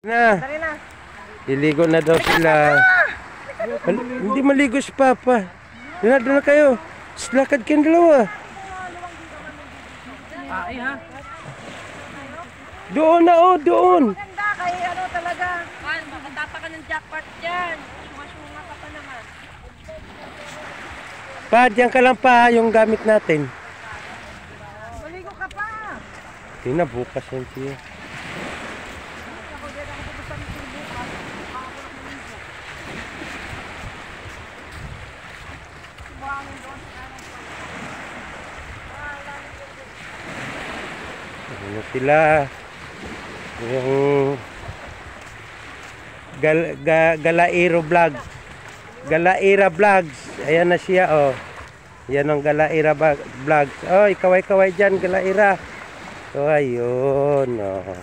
Na. Iligo na daw sila. Hindi maligo si Papa. Doon na kayo. Lakad kayong dalawa. Ay ha? Doon na doon. Maganda kay ano talaga. Makatapa ka ng jackpot dyan. Sunga-sunga ka pa naman. Pa, diyan ka lang pa yung gamit natin. Maligo ka pa. Hindi na, bukas yan siya. Ano sila? Yung Galairo Vlogs. Galaira Vlogs. Ayan na siya, oh. Yan ang Galaira Vlogs. Oh, kaway-kaway dyan, Galaira. So, ayun, oh.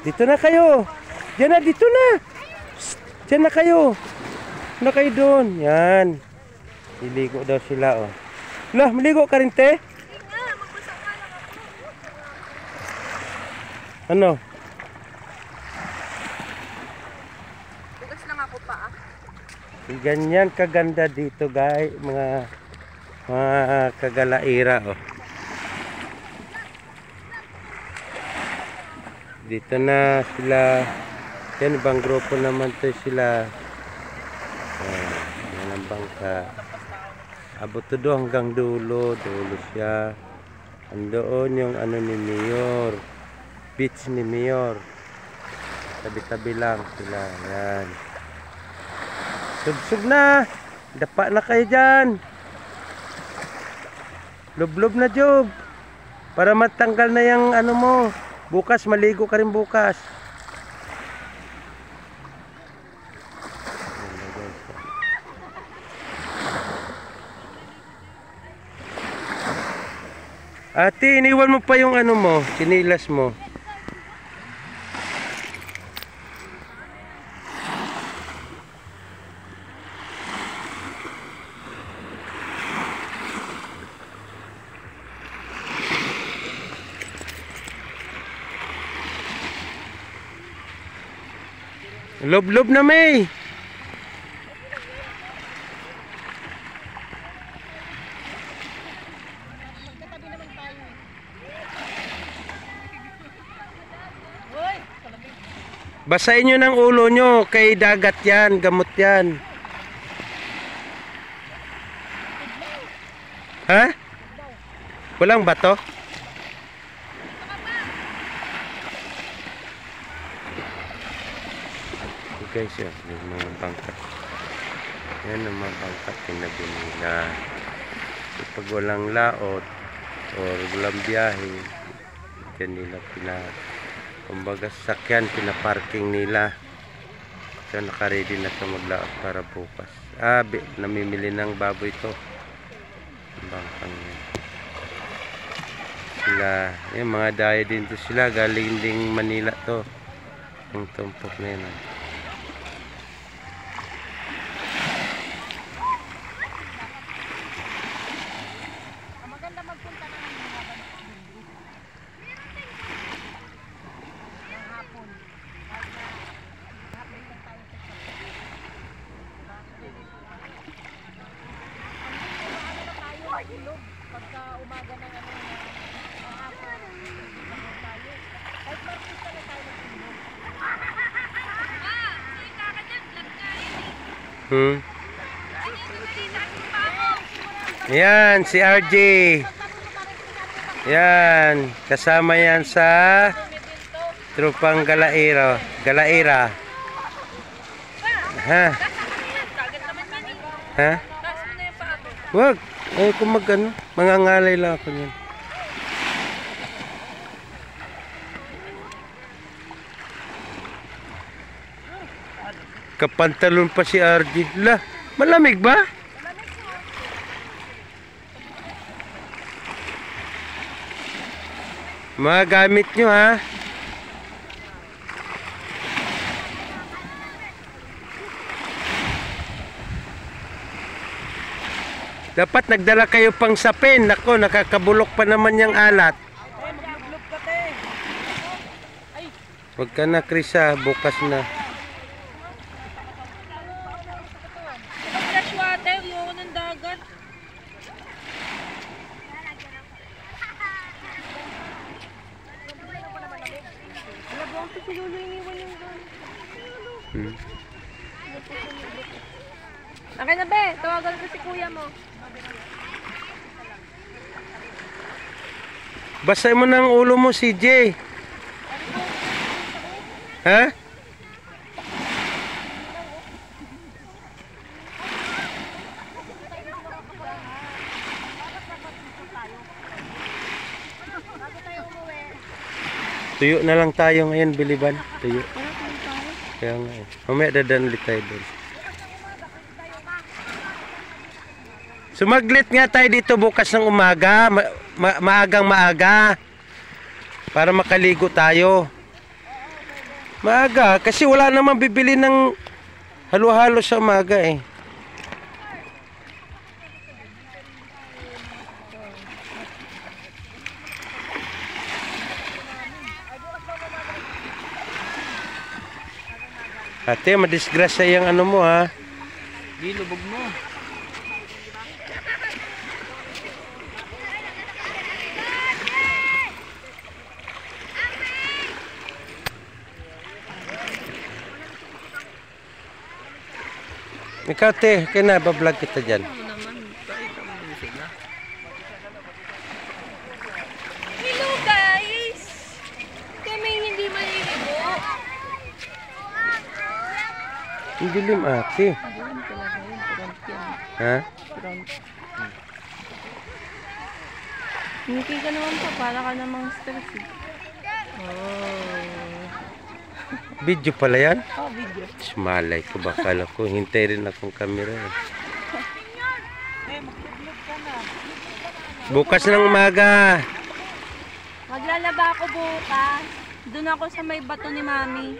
Dito na kayo. Diyan na, dito na. Psst, diyan na kayo. Na kayo doon. Yan. Iligo daw sila, oh. Lah, maligo ka rin, te? Ano? Bukas lang ako pa. Ganyan kaganda dito, guys, mga kagalaira, oh. Dito na sila. Yan, ibang grupo naman to sila. Yan ang bangka. Abot to do hanggang dulo siya. Andoon yung ano ni Mayor. Beach ni Mayor. Tabi-tabi lang sila. Yan. Sub-sub na. Dapa na kayo dyan. Lub-lub na, Job. Para matanggal na yung ano mo. Bukas, maligo ka rin bukas. Ate, iniwan mo pa yung ano mo, sinilas mo. Lob-lob na, May. Basahin nyo ng ulo nyo, kay dagat yan, gamot yan. Ha? Walang bato? Guys, yan, yung mga bangkat. Yan ang mga bangkat tinabi nila. Pag walang laot or walang biyahe, dyan nila kumbaga sasakyan, pinaparking nila. So nakaready na ito maglaot para bukas. Namimili ng baboy ito. Bangkang sila, yung mga daya din to sila, galing ding Manila to. Yung tumpok na yun. Maganda magpunta na ng mga hapon. Pagka umaga ng ano na hapon tayo. Kahit marpista na tayo magtulog. Yan, si RJ. Yan, kasama yan sa trupang Galaira. Ha? Ha? Wag. Ay, kung mag-ano, mangangalay lang ako yan. Kapantalon pa si RJ. Lah, malamig ba? Mga gamit nyo, ha? Dapat nagdala kayo pang sapin. Nako, nakakabulok pa naman yung alat. Huwag ka na, Chris, ha. Bukas na. Fresh water, yung ng dagat. Wala ba ang si Lolo iniwan yung doon? Hmm. Okay na be, tawagan ko si kuya mo. Basahin mo ng ulo mo, CJ. Ha? Tuyo na lang tayo ngayon, Biliban. Tuyo. Kaya nga eh. Mamaya dadan ulit tayo doon. Sumaglit nga tayo dito bukas ng umaga. Maagang maaga. Para makaligo tayo. Maaga. Kasi wala namang bibili ng halo-halo sa umaga eh. Ate, madisgrasya yung ano mo ha. Di, lubog mo. Ikaw te, kaya na, bablog kita dyan. Hello guys! Kami hindi maliligo. Ang dilim ate. Ha? Ngiti ka naman pa, para ka namang stress eh. Video pala yan? Oh, video. Malay ko, bakala ko. Hintay rin akong camera eh. Bukas ng umaga. Maglalaba ako bukas. Doon ako sa may bato ni Mami.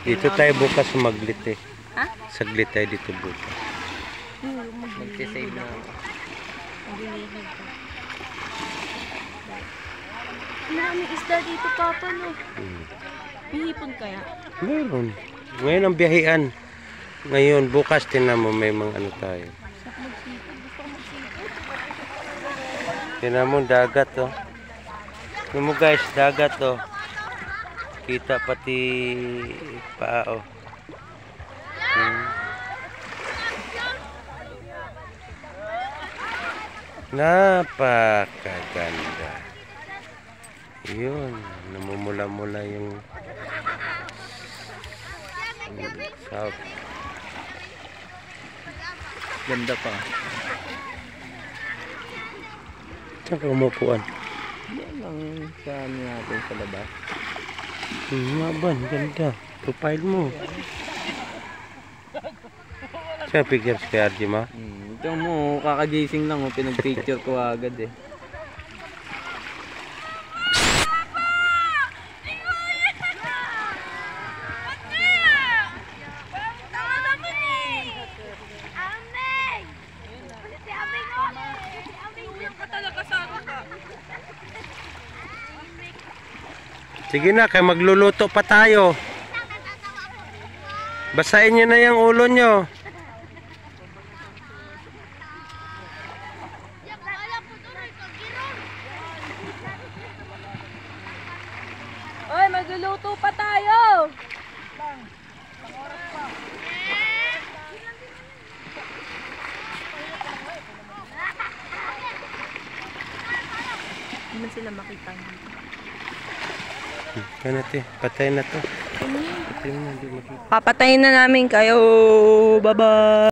Dito tayo bukas sumaglit eh. Ha? Saglit tayo dito bukas. Magsisave na ako. Maglilig ka. Maraming isda dito, Papa, no? Hihipon kaya? Meron. Ngayon ang biyahean. Ngayon, bukas tinan mo may mga ano tayo. Gusto ko magsipot. Tinan mo dagat oh. Tinan mo guys, dagat oh. Kita pati paa oh. Napakaganda. Yun, namumula-mula yung south. Ganda pa. Saan ka umupuan? Yan lang sa ano natin sa labas. Maban, ganda. Profile mo. Saan pictures kay RJ ma? Ito mo, kakagising lang. Pinag-picture ko agad eh. Sige na, kaya magluluto pa tayo. Basahin nyo na yung ulo nyo. Oy, magluluto pa tayo! Hindi man sila makita. Kaya natin, patay na to. Patay na, hindi makita. Papatayin na namin kayo. Bye-bye!